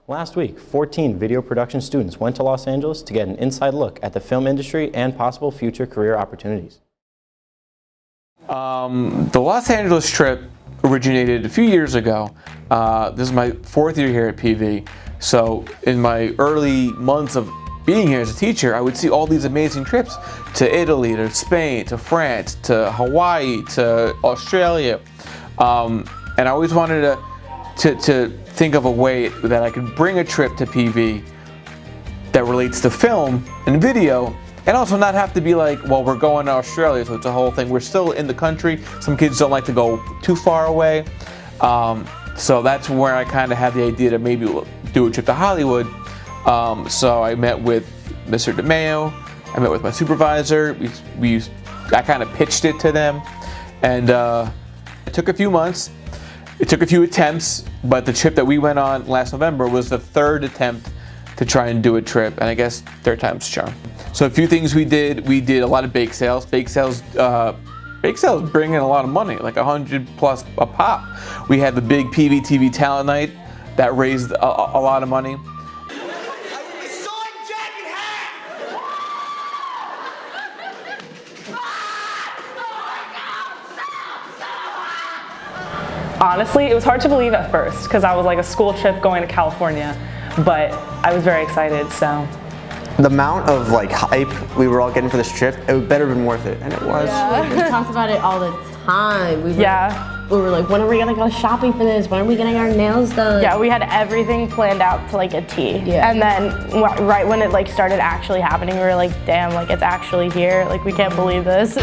Last week, 14 video production students went to Los Angeles to get an inside look at the film industry and possible future career opportunities. The Los Angeles trip originated a few years ago. This is my 4th year here at PV. So in my early months of being here as a teacher, I would see all these amazing trips to Italy, to Spain, to France, to Hawaii, to Australia. And I always wanted to think of a way that I could bring a trip to PV that relates to film and video, and also not have to be like, well, we're going to Australia, so it's a whole thing. We're still in the country. Some kids don't like to go too far away. So that's where I kind of had the idea to maybe do a trip to Hollywood. So I met with Mr. DeMeo, I met with my supervisor, I kind of pitched it to them, and it took a few months. It took a few attempts, but the trip that we went on last November was the 3rd attempt to try and do a trip, and I guess 3rd time's charm. So a few things we did a lot of bake sales. Bake sales bring in a lot of money, like $100+ a pop. We had the big PV talent night that raised a lot of money. Honestly, it was hard to believe at first because I was like a school trip going to California, but I was very excited, so. The amount of like hype we were all getting for this trip, it better have been worth it, and it was. Yeah. We talked about it all the time. We were like, when are we gonna go shopping for this? When are we getting our nails done? Yeah, we had everything planned out to like a T. Yeah. And then right when it like started actually happening, we were like, damn, like it's actually here. Like we can't believe this.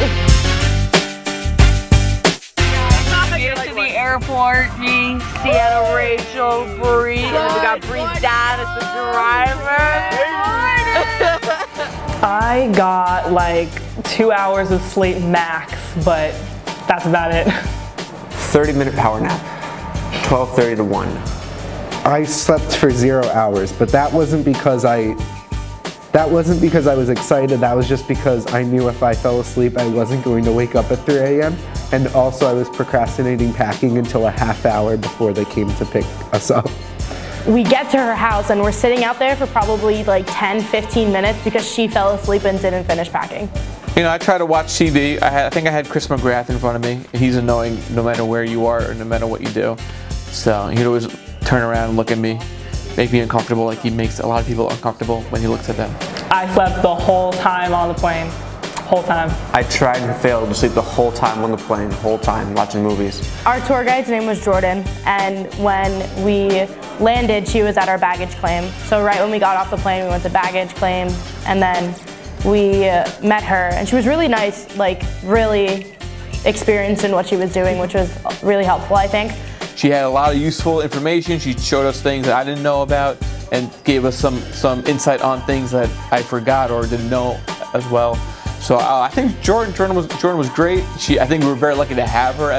To the airport, me, Sienna, Rachel, Bree. We got Bree's dad as the driver. I got like 2 hours of sleep max, but that's about it. 30-minute power nap, 12:30 to 1. I slept for 0 hours, but that wasn't because I was excited. That was just because I knew if I fell asleep, I wasn't going to wake up at 3 a.m. And also I was procrastinating packing until a half hour before they came to pick us up. We get to her house and we're sitting out there for probably like 10-15 minutes because she fell asleep and didn't finish packing. You know, I try to watch TV. I think I had Chris McGrath in front of me. He's annoying no matter where you are or no matter what you do. So he'd always turn around and look at me, make me uncomfortable, like he makes a lot of people uncomfortable when he looks at them. I slept the whole time on the plane. Whole time. I tried and failed to sleep the whole time on the plane, the whole time watching movies. Our tour guide's name was Jordan, and when we landed, she was at our baggage claim. So right when we got off the plane, we went to baggage claim, and then we met her, and she was really nice, like really experienced in what she was doing, which was really helpful, I think. She had a lot of useful information. She showed us things that I didn't know about and gave us some insight on things that I forgot or didn't know as well. So I think Jordan was great. I think we were very lucky to have her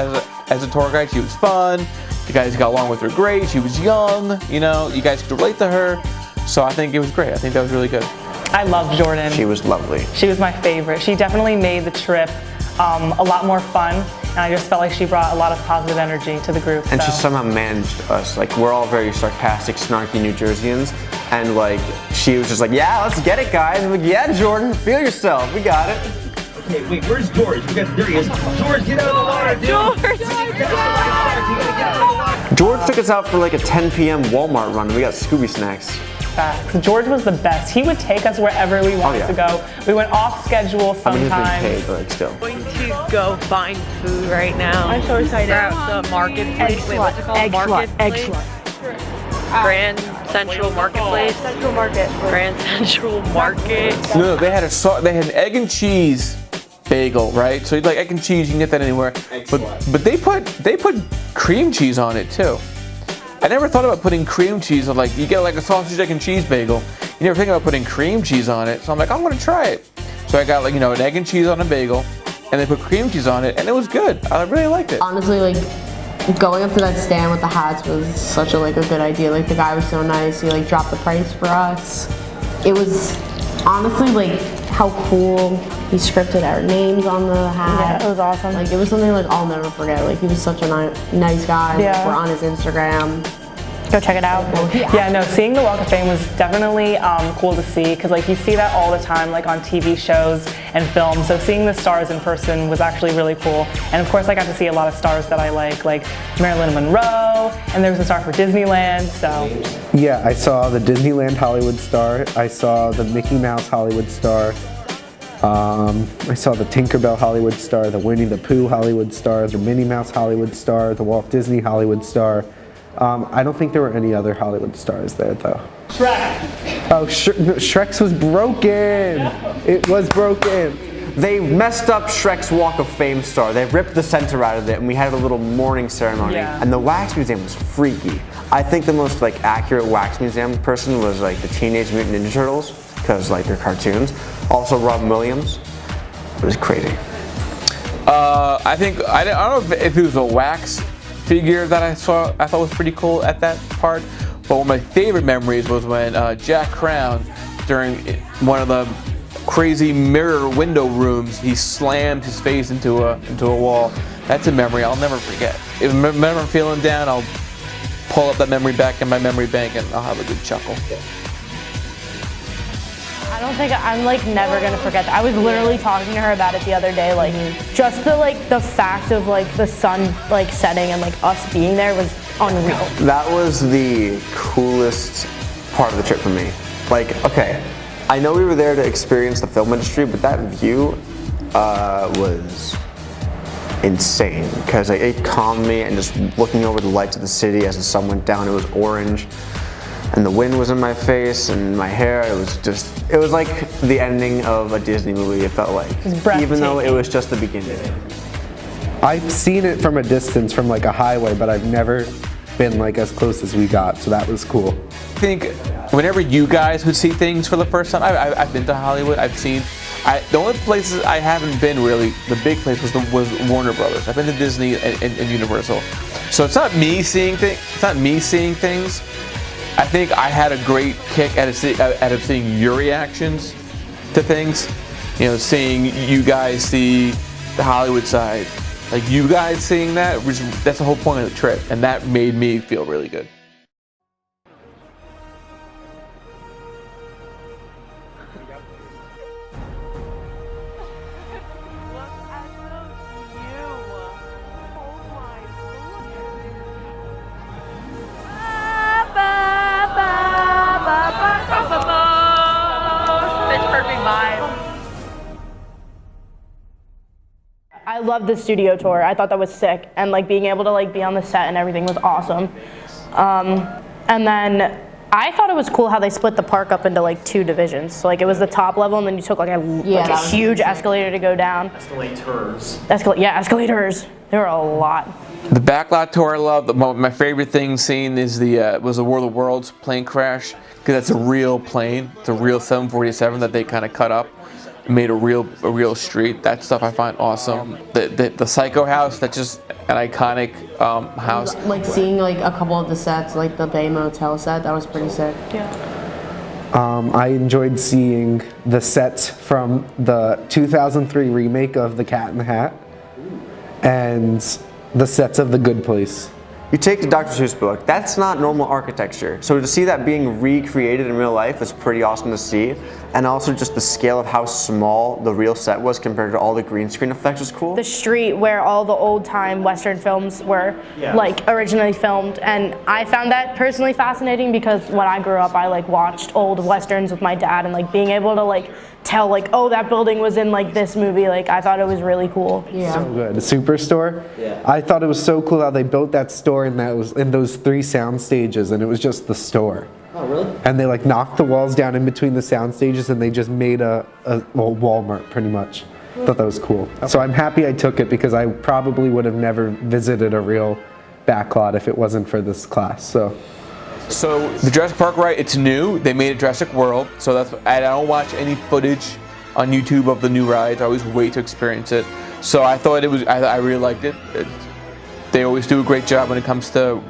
as a tour guide. She was fun. You guys got along with her great. She was young. You know, you guys could relate to her. So I think it was great. I think that was really good. I loved Jordan. She was lovely. She was my favorite. She definitely made the trip a lot more fun, and I just felt like she brought a lot of positive energy to the group. And she somehow managed us. Like, we're all very sarcastic, snarky New Jerseyans, and like, she was just like, yeah, let's get it, guys. I'm like, yeah, Jordan, feel yourself, we got it. Okay, wait, where's George? There he is. George, get out of the water, dude. George took us out for like a 10 p.m. Walmart run, and we got Scooby snacks. Facts. George was the best. He would take us wherever we wanted to go. We went off schedule sometimes. I mean, he's been paid, but like still. I'm going to go find food right now. I'm so excited. We're at the marketplace. Wait, what's it called? Marketplace? Grand Central Marketplace. Central Market. Grand Central Market. No, they had an egg and cheese bagel, right? So like egg and cheese, you can get that anywhere. But they put cream cheese on it too. I never thought about putting cream cheese on, like, you get like a sausage, egg, and cheese bagel. You never think about putting cream cheese on it. So I'm like, I'm gonna try it. So I got like, you know, an egg and cheese on a bagel, and they put cream cheese on it, and it was good. I really liked it. Honestly, like, going up to that stand with the hats was such a good idea. Like, the guy was so nice. He like dropped the price for us. It was honestly like how cool he scripted our names on the hat. Yeah, it was awesome. Like, it was something like I'll never forget. Like, he was such a nice guy. Yeah. Like, we're on his Instagram. go check it out. Yeah, no, seeing the Walk of Fame was definitely cool to see because like you see that all the time like on TV shows and films. So seeing the stars in person was actually really cool. And of course I got to see a lot of stars that I like Marilyn Monroe, and there was a star for Disneyland, so. Yeah, I saw the Disneyland Hollywood star. I saw the Mickey Mouse Hollywood star. I saw the Tinkerbell Hollywood star, the Winnie the Pooh Hollywood star, the Minnie Mouse Hollywood star, the Walt Disney Hollywood star. I don't think there were any other Hollywood stars there though. Shrek! Oh, Shrek's was broken! It was broken! They messed up Shrek's Walk of Fame star. They ripped the center out of it, and we had a little mourning ceremony. Yeah. And the wax museum was freaky. I think the most like accurate wax museum person was like the Teenage Mutant Ninja Turtles, because like they're cartoons. Also Robin Williams. It was crazy. I don't know if it was a wax figure that I thought was pretty cool at that part. But one of my favorite memories was when Jack Crown, during one of the crazy mirror window rooms, he slammed his face into a wall. That's a memory I'll never forget. If I remember feeling down, I'll pull up that memory back in my memory bank and I'll have a good chuckle. I don't think I'm like never gonna forget that. I was literally talking to her about it the other day. Like just the fact of like the sun like setting and like us being there was unreal. That was the coolest part of the trip for me. Like, okay, I know we were there to experience the film industry, but that view was insane because like, it calmed me, and just looking over the lights of the city as the sun went down, it was orange. And the wind was in my face and my hair. It was like the ending of a Disney movie, it felt like. Even though it was just the beginning. I've seen it from a distance from like a highway, but I've never been like as close as we got, so that was cool. I think whenever you guys would see things for the first time, I've been to Hollywood, the only places I haven't been really, the big place was Warner Brothers. I've been to Disney and Universal. So it's not me seeing things. I think I had a great kick out of seeing your reactions to things. You know, seeing you guys see the Hollywood side. Like you guys seeing that, that's the whole point of the trip. And that made me feel really good. I loved the studio tour. I thought that was sick, and like being able to like be on the set and everything was awesome. And then I thought it was cool how they split the park up into like 2 divisions. So like it was the top level, and then you took like a huge escalator to go down. Escalators. Escalators. There were a lot. The Backlot tour I loved. My favorite thing seeing is was the War of the Worlds plane crash, because that's a real plane. It's a real 747 that they kind of cut up, made a real street. That stuff I find awesome. The Psycho house, that's just an iconic house. Like seeing like a couple of the sets, like the Bay Motel set, that was pretty sick. Yeah. I enjoyed seeing the sets from the 2003 remake of The Cat in the Hat and the sets of The Good Place. You take the Dr. Seuss book, that's not normal architecture. So to see that being recreated in real life is pretty awesome to see. And also just the scale of how small the real set was compared to all the green screen effects was cool. The street where all the old time Western films were like originally filmed, and I found that personally fascinating because when I grew up I like watched old Westerns with my dad, and like being able to like tell like, oh, that building was in like this movie, like I thought it was really cool. Yeah. So good. The Superstore. Yeah. I thought it was so cool how they built that store and that was in those 3 sound stages, and it was just the store. Oh, really? And they like knocked the walls down in between the sound stages, and they just made a Walmart pretty much. Thought that was cool. Okay. So I'm happy I took it because I probably would have never visited a real backlot if it wasn't for this class. So the Jurassic Park ride, it's new. They made a Jurassic World, so I don't watch any footage on YouTube of the new rides. I always wait to experience it. So I thought I really liked it. They always do a great job when it comes to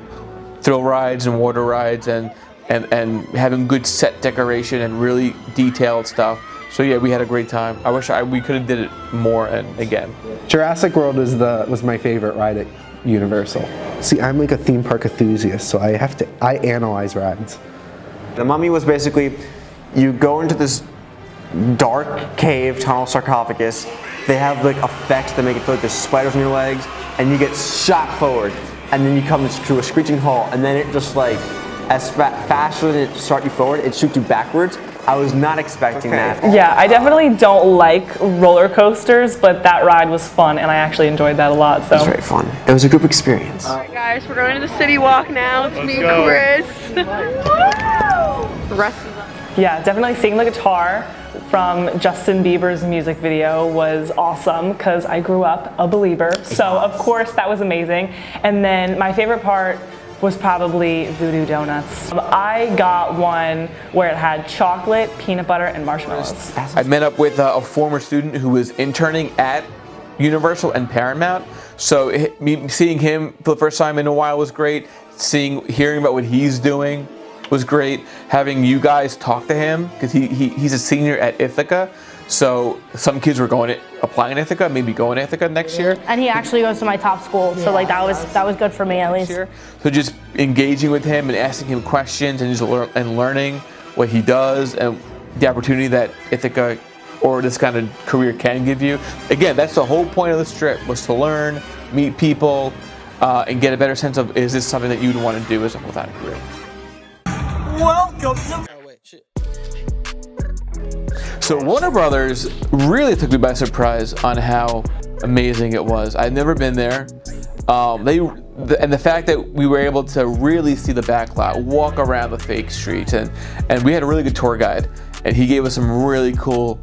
thrill rides and water rides and having good set decoration and really detailed stuff. So yeah, we had a great time. I wish we could have did it more and again. Jurassic World was my favorite ride Universal. See, I'm like a theme park enthusiast, so I analyze rides. The Mummy was basically, you go into this dark cave tunnel sarcophagus. They have like effects that make it feel like there's spiders on your legs, and you get shot forward, and then you come to a screeching halt, and then it just like, as faster than it shot you forward, it shoots you backwards. I was not expecting that. Yeah, I definitely don't like roller coasters, but that ride was fun, and I actually enjoyed that a lot. So It was very fun. It was a group experience. Alright guys, we're going to the city walk now. It's me and Chris. The rest of them. yeah, definitely seeing the guitar from Justin Bieber's music video was awesome because I grew up a believer. So of course that was amazing. And then my favorite part was probably Voodoo Donuts. I got one where it had chocolate, peanut butter, and marshmallows. I met up with a former student who was interning at Universal and Paramount. So seeing him for the first time in a while was great. Hearing about what he's doing was great. Having you guys talk to him, because he's a senior at Ithaca. So some kids were applying to Ithaca, maybe going to Ithaca next year. And he actually goes to my top school, so like that was good for me at least. So just engaging with him and asking him questions and just learning what he does and the opportunity that Ithaca or this kind of career can give you. Again, that's the whole point of this trip, was to learn, meet people, and get a better sense of, is this something that you'd want to do as a full-time career? Welcome to... Oh, wait, shit. So Warner Brothers really took me by surprise on how amazing it was. I'd never been there. And the fact that we were able to really see the backlot, walk around the fake streets, and we had a really good tour guide, and he gave us some really cool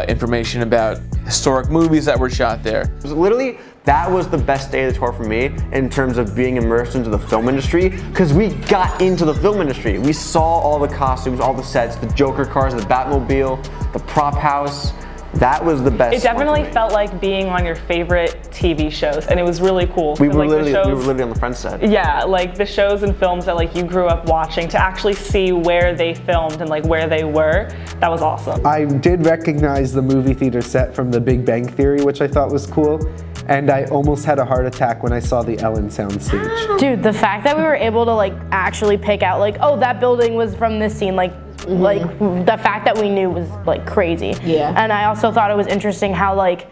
information about historic movies that were shot there. It was literally, that was the best day of the tour for me in terms of being immersed into the film industry, because we got into the film industry. We saw all the costumes, all the sets, the Joker cars, the Batmobile, the prop house. That was the best. It definitely felt like being on your favorite TV shows, and it was really cool. We were literally on the front set. Yeah, like the shows and films that like you grew up watching, to actually see where they filmed and like where they were, that was awesome. I did recognize the movie theater set from The Big Bang Theory, which I thought was cool. And I almost had a heart attack when I saw the Ellen soundstage. Dude, the fact that we were able to like actually pick out like, oh, that building was from this scene, like the fact that we knew was like crazy. Yeah. And I also thought it was interesting how like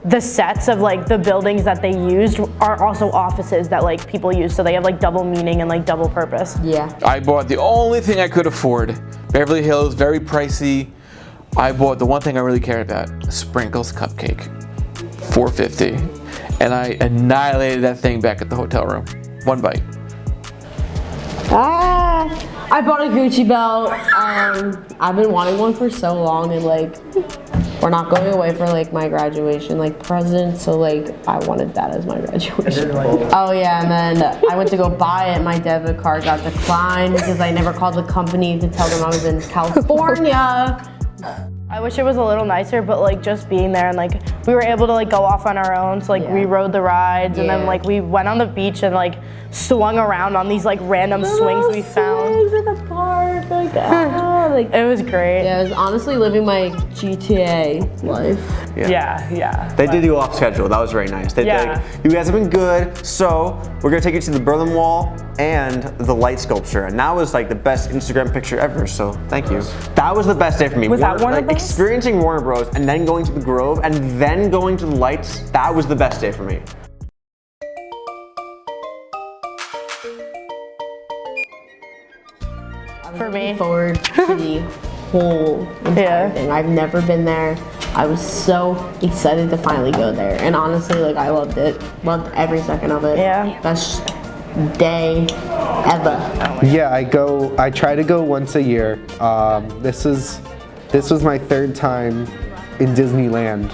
the sets of like the buildings that they used are also offices that like people use, so they have like double meaning and like double purpose. Yeah. I bought the only thing I could afford. Beverly Hills, very pricey. I bought the one thing I really cared about, a Sprinkles cupcake, $4.50. And I annihilated that thing back at the hotel room. One bite. I bought a Gucci belt. I've been wanting one for so long, and like we're not going away for like my graduation like present, so like I wanted that as my graduation. Oh yeah, and then I went to go buy it. My debit card got declined because I never called the company to tell them I was in California. I wish it was a little nicer, but like just being there and like we were able to like go off on our own. So like we rode the rides and then like we went on the beach and like swung around on these like random swings we found. In the park, like it was great. Yeah, it was honestly living my GTA life. Yeah. They did you off schedule. That was very nice. They did. You guys have been good. So we're gonna take you to the Berlin Wall and the light sculpture, and that was like the best Instagram picture ever. So thank you. That was the best day for me. Was that Warner Bros? Experiencing Warner Bros. And then going to the Grove and then going to the lights. That was the best day for me. For me. Forward to the whole entire thing. I've never been there. I was so excited to finally go there, and honestly, like I loved it. Loved every second of it. Yeah. Best day ever. Yeah, I try to go once a year. This was my third time in Disneyland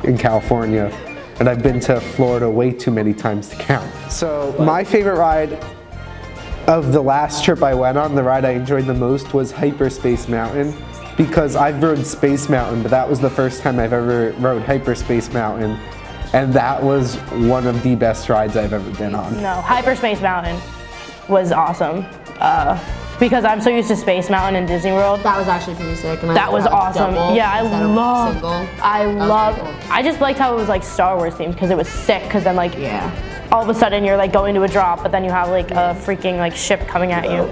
in California, and I've been to Florida way too many times to count. So my favorite ride of the last trip I went on, the ride I enjoyed the most was Hyperspace Mountain, because I've rode Space Mountain, but that was the first time I've ever rode Hyperspace Mountain, and that was one of the best rides I've ever been on. No, Hyperspace Mountain was awesome. Because I'm so used to Space Mountain in Disney World. That was actually pretty sick. And that was awesome. Yeah, I just liked how it was like Star Wars themed, because it was sick, because then like all of a sudden you're like going to a drop, but then you have like a freaking like ship coming at you.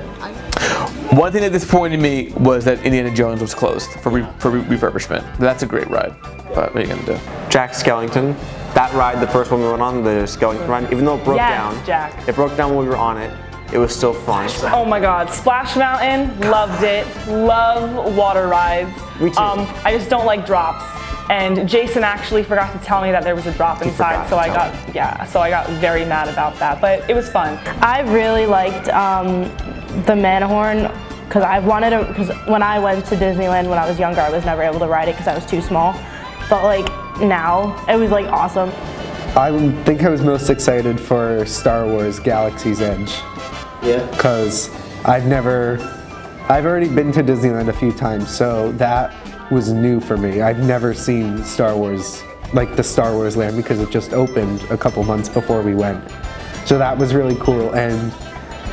One thing that disappointed me was that Indiana Jones was closed for refurbishment. That's a great ride, but what are you gonna do? Jack Skellington. That ride, the first one we went on, the Skellington ride, even though it broke down. Jack. It broke down when we were on it. It was still fun. Oh my God, Splash Mountain, loved it. Love water rides. Me too. I just don't like drops. And Jason actually forgot to tell me that there was a drop inside, so I got very mad about that. But it was fun. I really liked the Matterhorn because because when I went to Disneyland when I was younger, I was never able to ride it because I was too small. But like now, it was like awesome. I think I was most excited for Star Wars Galaxy's Edge. Yeah. Because I've already been to Disneyland a few times, so that was new for me. I've never seen Star Wars, like the Star Wars land, because it just opened a couple months before we went. So that was really cool, and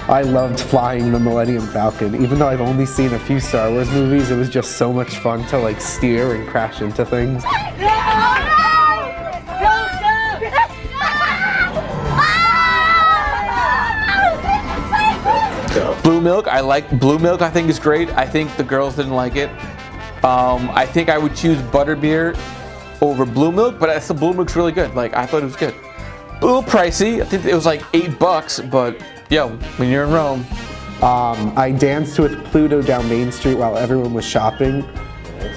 I loved flying the Millennium Falcon. Even though I've only seen a few Star Wars movies, it was just so much fun to like steer and crash into things. Blue Milk, I like Blue Milk. I think is great. I think the girls didn't like it. I think I would choose Butterbeer over Blue Milk, but the Blue Milk's really good. Like I thought it was good. A little pricey. I think it was like $8, but yo, when you're in Rome. I danced with Pluto down Main Street while everyone was shopping.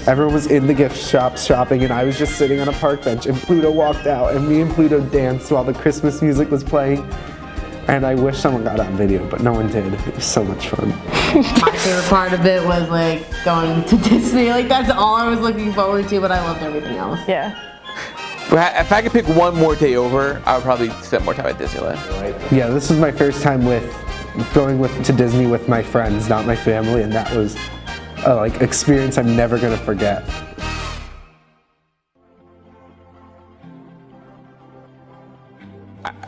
Everyone was in the gift shop shopping, and I was just sitting on a park bench, and Pluto walked out, and me and Pluto danced while the Christmas music was playing. And I wish someone got on video, but no one did. It was so much fun. My favorite part of it was like going to Disney. Like that's all I was looking forward to, but I loved everything else. Yeah. If I could pick one more day over, I would probably spend more time at Disneyland. Yeah, this was my first time going to Disney with my friends, not my family, and that was a like experience I'm never gonna forget.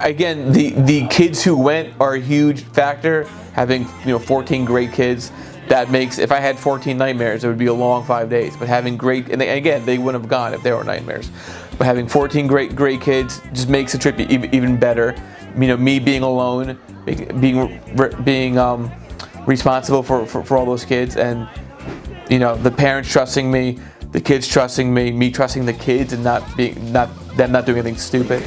Again, the kids who went are a huge factor. Having 14 great kids, that makes, if I had 14 nightmares, it would be a long 5 days. But having great, and again, they wouldn't have gone if there were nightmares. But having 14 great kids just makes the trip even better. Me being alone, being responsible for all those kids, and the parents trusting me, the kids trusting me trusting the kids, and them not doing anything stupid.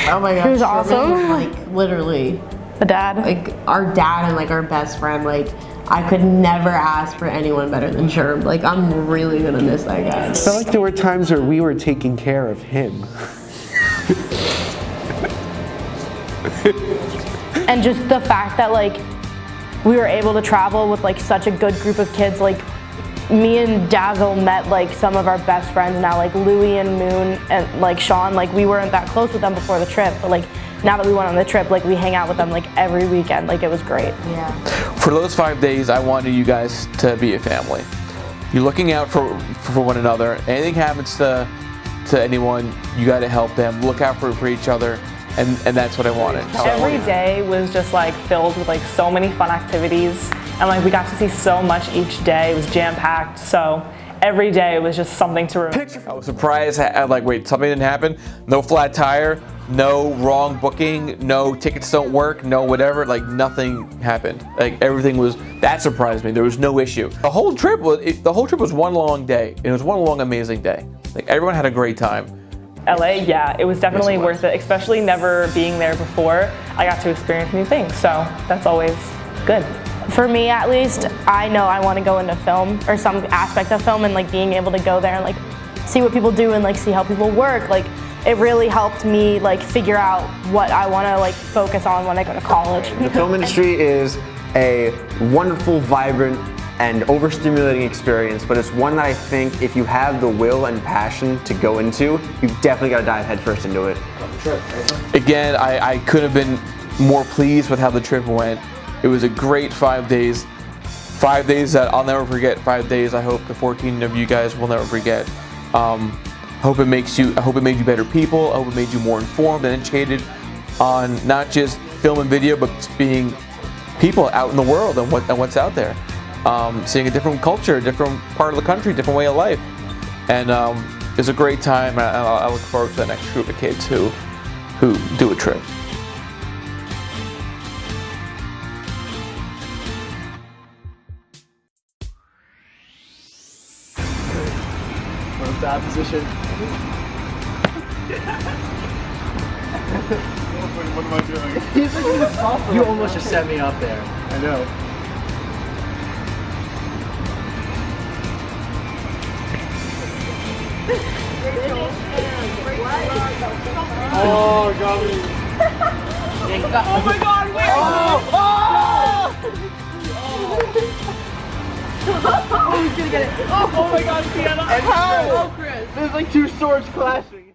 Oh my gosh, It was awesome. Like literally, The dad. like our dad and like our best friend. Like I could never ask for anyone better than Sherman. Like I'm really gonna miss that guy. I felt like there were times where we were taking care of him. And just the fact that like we were able to travel with like such a good group of kids. Like me and Dazzle met like some of our best friends now, like Louie and Moon and like Sean. Like we weren't that close with them before the trip, but like now that we went on the trip, like we hang out with them like every weekend. Like it was great. Yeah. For those 5 days, I wanted you guys to be a family. You're looking out for one another. Anything happens to anyone, you got to help them. Look out for each other, and that's what I wanted. Every day was just like filled with like so many fun activities, and like we got to see so much each day. It was jam-packed, so every day was just something to remember. I was surprised. Wait, something didn't happen? No flat tire, no wrong booking, no tickets don't work, no whatever. Like nothing happened. Like everything was. That surprised me. There was no issue. The whole trip was one long day. It was one long amazing day. Like everyone had a great time. LA, yeah, it was definitely worth it, especially never being there before. I got to experience new things, so that's always good. For me, at least, I know I want to go into film or some aspect of film, and like being able to go there and like see what people do and like see how people work. Like it really helped me like figure out what I want to like focus on when I go to college. The film industry is a wonderful, vibrant, and overstimulating experience, but it's one that I think if you have the will and passion to go into, you definitely got to dive headfirst into it. Again, I couldn't have been more pleased with how the trip went. It was a great 5 days. 5 days that I'll never forget. 5 days I hope the 14 of you guys will never forget. Hope it made you better people. I hope it made you more informed and educated on not just film and video, but just being people out in the world and what's out there. Seeing a different culture, a different part of the country, different way of life. And it's a great time. I look forward to the next group of kids who do a trip. bad position. What am I doing? You almost just set me up there. I know. Oh, got me. Oh my God! Wait! Oh, he's gonna get it. Oh my God, Sienna! And how? Oh, Chris. There's like two swords clashing.